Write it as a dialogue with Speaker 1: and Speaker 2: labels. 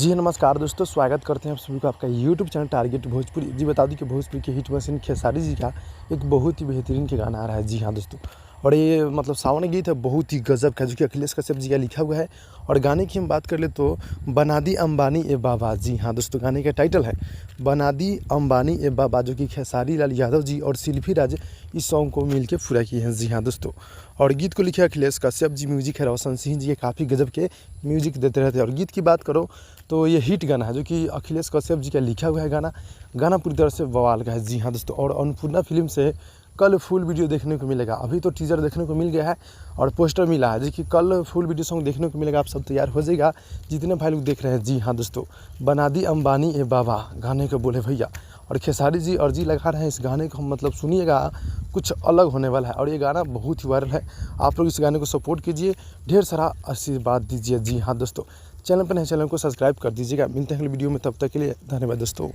Speaker 1: जी नमस्कार दोस्तों, स्वागत करते हैं आप सभी को आपका यूट्यूब चैनल टारगेट भोजपुरी। जी बता दूं कि भोजपुरी के हिट मशीन खेसारी जी का एक बहुत ही बेहतरीन के गाना आ रहा है। जी हाँ दोस्तों, और ये मतलब सावन गीत है, बहुत ही गजब का, जो कि अखिलेश कश्यप जी का लिखा हुआ है। और गाने की हम बात कर ले तो बना दी अंबानी ए बाबा। जी हाँ दोस्तों, गाने का टाइटल है बना दी अंबानी ए बाबा, जो कि खेसारी लाल यादव जी और शिल्पी राज इस सॉन्ग को मिल के पूरा किए हैं। जी हाँ दोस्तों, और गीत को लिखे अखिलेश कश्यप जी, म्यूजिक है रोशन सिंह जी के, काफ़ी गजब के म्यूजिक देते रहते हैं। और गीत की बात करो तो ये हिट गाना है, जो कि अखिलेश कश्यप जी का लिखा हुआ है। गाना पूरी तरह से बवाल का है। जी हाँ दोस्तों, और अन्नपूर्णा फिल्म से कल फुल वीडियो देखने को मिलेगा। अभी तो टीजर देखने को मिल गया है और पोस्टर मिला है, जो कि कल फुल वीडियो सॉन्ग देखने को मिलेगा। आप सब तैयार हो जाएगा जितने भाई लोग देख रहे हैं। जी हाँ दोस्तों, बना दी अंबानी ए बाबा गाने को बोले भैया, और खेसारी जी और जी लगा रहे हैं इस गाने को। मतलब सुनिएगा, कुछ अलग होने वाला है और ये गाना बहुत ही वायरल है। आप लोग इस गाने को सपोर्ट कीजिए, ढेर सारा आशीर्वाद दीजिए। जी हाँ दोस्तों, चैनल पर नए, चैनल को सब्सक्राइब कर दीजिएगा। मिलते हैं अगले वीडियो में, तब तक के लिए धन्यवाद दोस्तों।